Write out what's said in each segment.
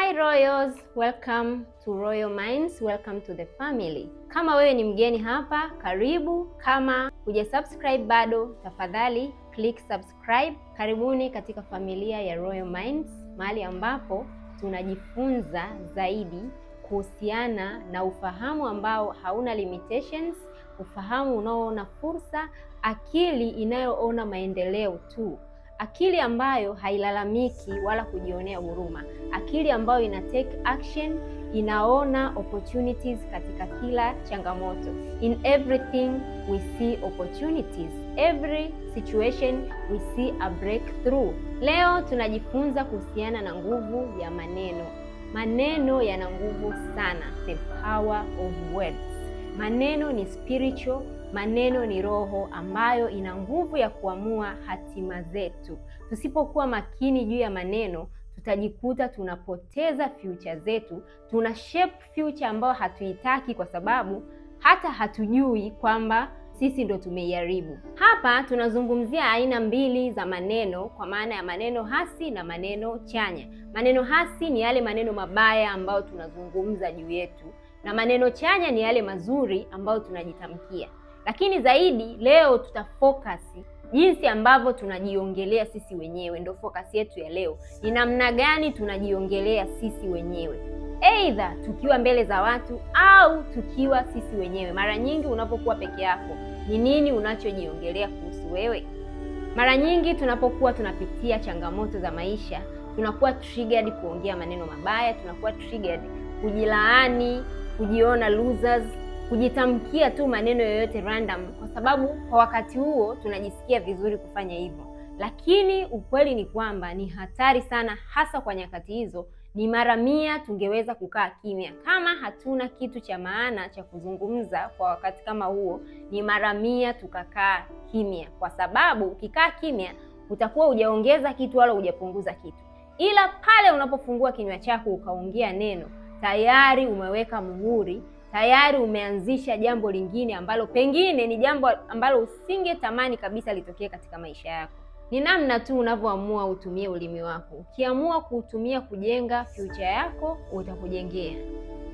Hi Royals, welcome to Royal Minds, welcome to the family. Kama wewe ni mgeni hapa, karibu. Kama hujasubscribe bado, tafadhali click subscribe. Karibuni katika familia ya Royal Minds, mahali ambapo tunajifunza zaidi kuhusiana na ufahamu ambao hauna limitations, ufahamu unaoona fursa, akili inayoona maendeleo tu. Akili ambayo hailalamiki wala kujionea huruma. Akili ambayo ina take action, inaona opportunities katika kila changamoto. In everything we see opportunities. Every situation we see a breakthrough. Leo tunajifunza kuhusiana na nguvu ya maneno. Maneno yana nguvu sana. The power of words. Maneno ni spiritual. Maneno ni roho ambayo ina nguvu ya kuamua hatima zetu. Tusipokuwa makini juu ya maneno, tutajikuta tunapoteza future zetu, tuna shape future ambayo hatuitaki kwa sababu hata hatujui kwamba sisi ndo tumeiharibu. Hapa tunazungumzia aina mbili za maneno, kwa maana ya maneno hasi na maneno chanya. Maneno hasi ni yale maneno mabaya ambayo tunazungumza juu yetu, na maneno chanya ni yale mazuri ambayo tunajitamkia. Lakini zaidi leo tutafocus jinsi ambavyo tunajiongelea sisi wenyewe. Ndio focus yetu ya leo. Ni namna gani tunajiongelea sisi wenyewe, either tukiwa mbele za watu au tukiwa sisi wenyewe. Mara nyingi unapokuwa peke yako, ni nini unachojiongelea kuhusu wewe? Mara nyingi tunapokuwa tunapitia changamoto za maisha, tunakuwa triggered kuongea maneno mabaya, tunakuwa triggered kujilaani, kujiona losers, kujitamkia tu maneno yoyote random, kwa sababu kwa wakati huo tunajisikia vizuri kufanya hivyo. Lakini ukweli ni kwamba ni hatari sana, hasa kwa nyakati hizo. Ni mara 100 tungeweza kukaa kimya. Kama hatuna kitu cha maana cha kuzungumza kwa wakati kama huo, ni mara 100 tukakaa kimya, kwa sababu ukikaa kimya utakuwa hujaongeza kitu wala hujapunguza kitu. Ila pale unapofungua kinywa chako ukaongea neno, tayari umeweka muhuri, tayari umeanzisha jambo lingine ambalo pengine ni jambo ambalo usingetamani kabisa litokee katika maisha yako. Ni namna tu unavyoamua utumie ulimi wako. Ukiamua kuutumia kujenga future yako, utakujengea.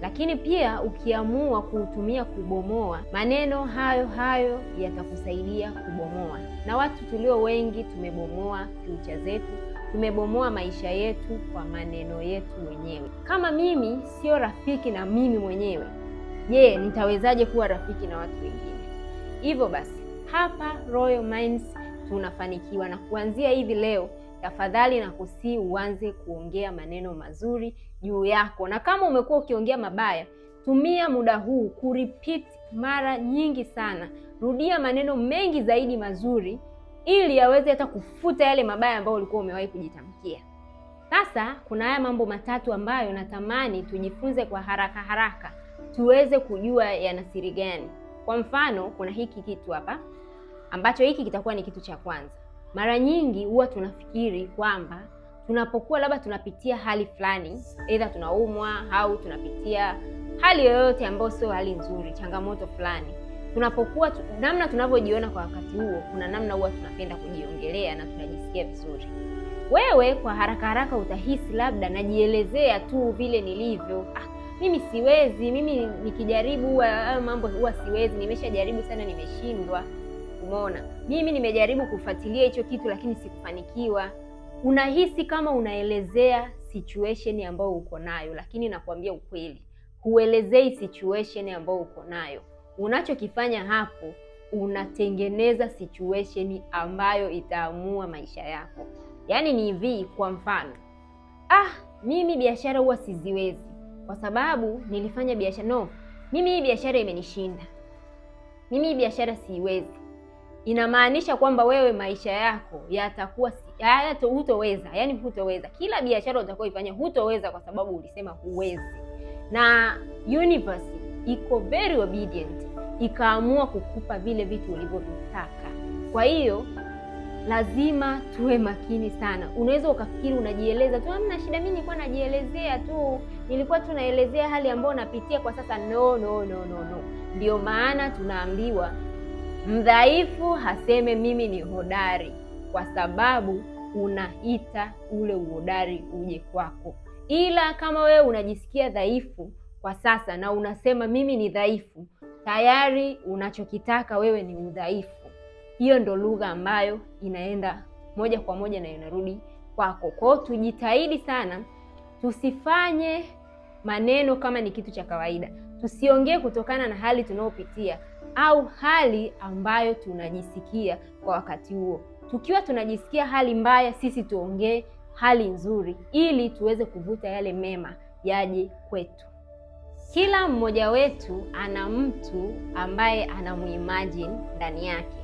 Lakini pia ukiamua kuutumia kubomoa, maneno hayo hayo yatakusaidia kubomoa. Na watu tulio wengi tumebomoa future zetu, tumebomoa maisha yetu kwa maneno yetu wenyewe. Kama mimi sio rafiki na mimi mwenyewe, je, nitawezaje kuwa rafiki na watu wengine? Hivyo basi, hapa Royal Minds tunafanikiwa, na kuanzia hivi leo tafadhali na kusii uanze kuongea maneno mazuri juu yako. Na kama umekuwa ukiongea mabaya, tumia muda huu kurepeat mara nyingi sana. Rudia maneno mengi zaidi mazuri, ili yaweze hata kufuta yale mabaya ambayo ulikuwa umewahi kujitamkia. Sasa kuna haya mambo matatu ambayo natamani tujifunze kwa haraka tuweze kujua yana siri gani. Kwa mfano, kuna hiki kitu hapa ambacho hiki kitakuwa ni kitu cha kwanza. Mara nyingi huwa tunafikiri kwamba tunapokuwa labda tunapitia hali fulani, either tunaumwa au tunapitia hali yoyote ambayo sio hali nzuri, changamoto fulani, tunapokuwa namna tunavyojiona kwa wakati huo, kuna namna huwa tunapenda kujiongelea na tunajisikia vizuri. Wewe kwa haraka utahisi labda najielezea tu vile nilivyo. Mimi siwezi, mimi nikijaribu mambo huwa siwezi, nimeshajaribu sana nimeshindwa. Umeona? Mimi nimejaribu kufuatilia hicho kitu lakini sikufanikiwa. Unahisi kama unaelezea situation ambayo uko nayo, lakini nakwambia ukweli, huelezei situation ambayo uko nayo. Unachokifanya hapo, unatengeneza situation ambayo itaamua maisha yako. Yaani ni hivi, kwa mfano, mimi biashara huwa siziwezi kwa sababu nilifanya biashara. No, mimi hii biashara imenishinda, mimi hii biashara siwezi. Inamaanisha kwamba wewe maisha yako yatakuwa hutoweza. Yaani hutoweza. Kila biashara utakayoifanya hutoweza kwa sababu ulisema huwezi. Na universe iko very obedient, ikaamua kukupa vile vitu ulivyovitaka. Kwa hiyo lazima tuwe makini sana. Unaweza ukafikiri unajieleza tu, hamna shida, mimi nilikuwa najielezea tu, nilikuwa tunaelezea hali ambayo napitia kwa sasa. No. Ndio maana tunaambiwa mdhaifu haseme mimi ni hodari, kwa sababu unaita ule uhodari uje kwako. Ila kama wewe unajisikia dhaifu kwa sasa na unasema mimi ni dhaifu, tayari unachokitaka wewe ni udhaifu. Hiyo ndo lugha ambayo inaenda moja kwa moja na inarudi kwako. Kwa hiyo tujitahidi sana tusifanye maneno kama ni kitu cha kawaida. Tusiongee kutokana na hali tunayopitia au hali ambayo tunajisikia kwa wakati huo. Tukiwa tunajisikia hali mbaya, sisi tuongee hali nzuri ili tuweze kuvuta yale mema yaje kwetu. Kila mmoja wetu ana mtu ambaye anamuimagine ndani yake.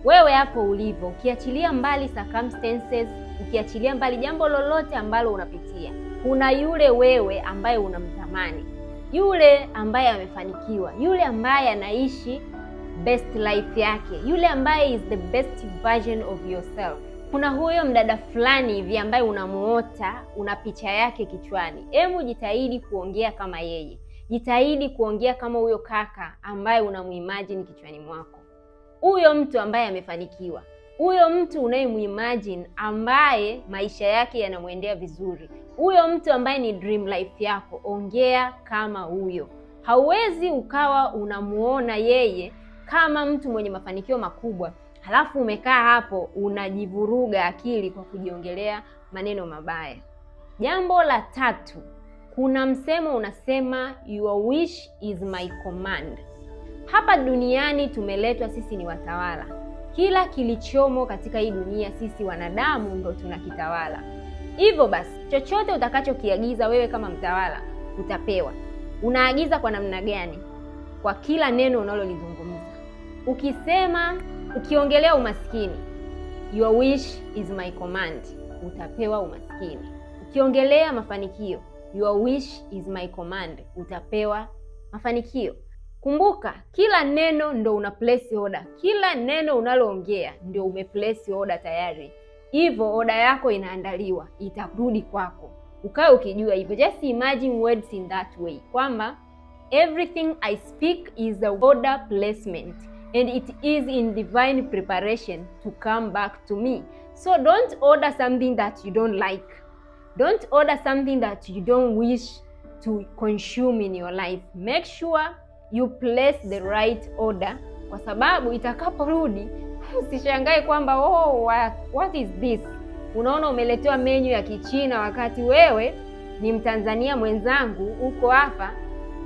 Wewe hapo ulivyo, ukiachilia mbali circumstances, ukiachilia mbali jambo lolote ambalo unapitia, kuna yule wewe ambaye unamtamani, yule ambaye amefanikiwa, yule ambaye anaishi best life yake, yule ambaye is the best version of yourself. Kuna huyo mdada fulani hivi ambaye unamuota, una picha yake kichwani. Hebu jitahidi kuongea kama yeye. Jitahidi kuongea kama huyo kaka ambaye unamuimagine kichwani mwako. Huyo mtu ambaye amefanikiwa, huyo mtu unayemuimagine ambaye maisha yake yanamwendea vizuri, huyo mtu ambaye ni dream life yako, ongea kama huyo. Hauwezi ukawa unamuona yeye kama mtu mwenye mafanikio makubwa, halafu umekaa hapo unajivuruga akili kwa kujiongelea maneno mabaya. Jambo la tatu, kuna msemo unasema your wish is my command. Hapa duniani tumeletwa sisi ni watawala. Kila kilichomo katika hii dunia sisi wanadamu ndo tunakitawala. Hivyo basi, chochote utakachokiagiza wewe kama mtawala utapewa. Unaagiza kwa namna gani? Kwa kila neno unalolizungumza. Ukiongelea umaskini, your wish is my command, utapewa umaskini. Ukiongelea mafanikio, your wish is my command, utapewa mafanikio. Kumbuka, kila neno ndo una place order. Kila neno unaloongea ndio ume place order tayari. Hivyo order yako inaandaliwa, itarudi kwako. Ukae ukijua hivyo. Just imagine words in that way, kwamba everything I speak is a order placement and it is in divine preparation to come back to me. So don't order something that you don't like. Don't order something that you don't wish to consume in your life. Make sure you place the right order, kwa sababu itakaporudi usishangae kwamba what is this? Unaona umeletewa menu ya Kichina wakati wewe ni Mtanzania mwenzangu uko hapa.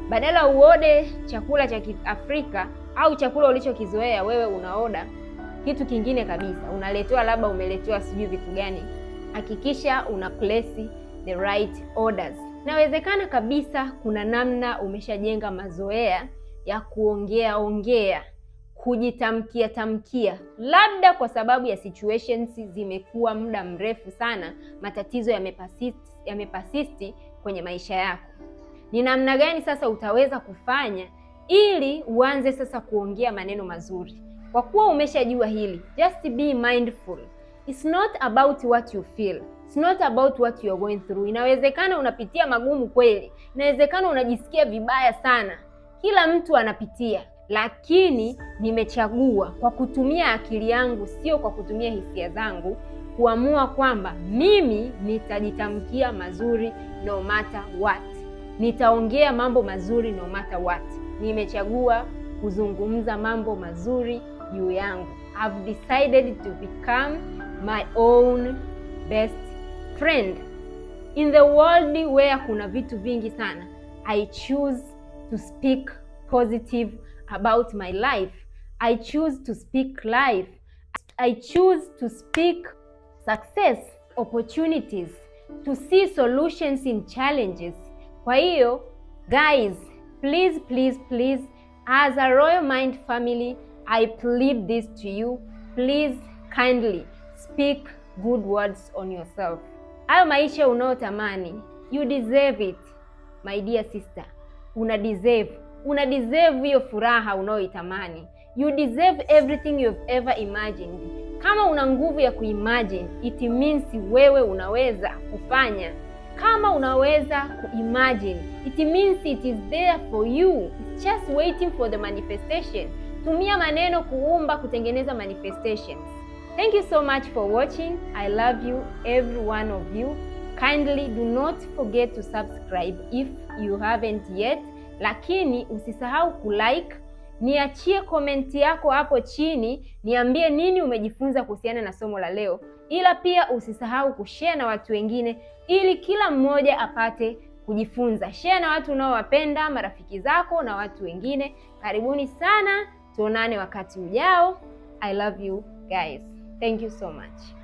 Badala uode chakula cha Kiafrika au chakula ulichokizoea, wewe unaoda kitu kingine kabisa. Unaletewa labda umeletewa sijui vitu gani. Hakikisha una place the right orders. Inawezekana kabisa kuna namna umeshajenga mazoea ya kuongea, kujitamkia, labda kwa sababu ya situations zimekuwa muda mrefu sana, matatizo yamepasisti kwenye maisha yako. Ni namna gani sasa utaweza kufanya ili uanze sasa kuongea maneno mazuri? Kwa kuwa umeshajua hili, just be mindful. It's not about what you feel. It's not about what you are going through. Inawezekana unapitia magumu kweli. Inawezekana unajisikia vibaya sana. Kila mtu anapitia. Lakini nimechagua kwa kutumia akili yangu, sio kwa kutumia hisia zangu, kuamua kwamba mimi nitajitamkia mazuri no matter what. Nitaongea mambo mazuri no matter what. Nimechagua kuzungumza mambo mazuri juu yangu. I've decided to become my own best friend. In the world where kuna vitu vingi sana, I choose to speak positive about my life. I choose to speak life. I choose to speak success, opportunities, to see solutions in challenges. Kwa hiyo, guys, please, as a Royal Mind family, I plead this to you. Please kindly speak good words on yourself. Hayo maisha unayotamani, you deserve it, my dear sister. Una deserve hiyo furaha unayoitamani. You deserve everything you've ever imagined. Kama una nguvu ya kuimagine, it means wewe unaweza kufanya. Kama unaweza kuimagine, it means it is there for you. It's just waiting for the manifestation. Tumia maneno kuumba, kutengeneza manifestations. Thank you so much for watching. I love you, every one of you. kindly do not forget to subscribe if you haven't yet, lakini usisahau kulike. Niachie komenti yako hapo chini, niambie nini umejifunza kuhusiana na somo la leo, ila pia usisahau kushare na watu wengine ili kila mmoja apate kujifunza. Share na watu unaowapenda, marafiki zako na watu wengine. Karibuni sana, tuonane wakati ujao. I love you guys. Thank you so much.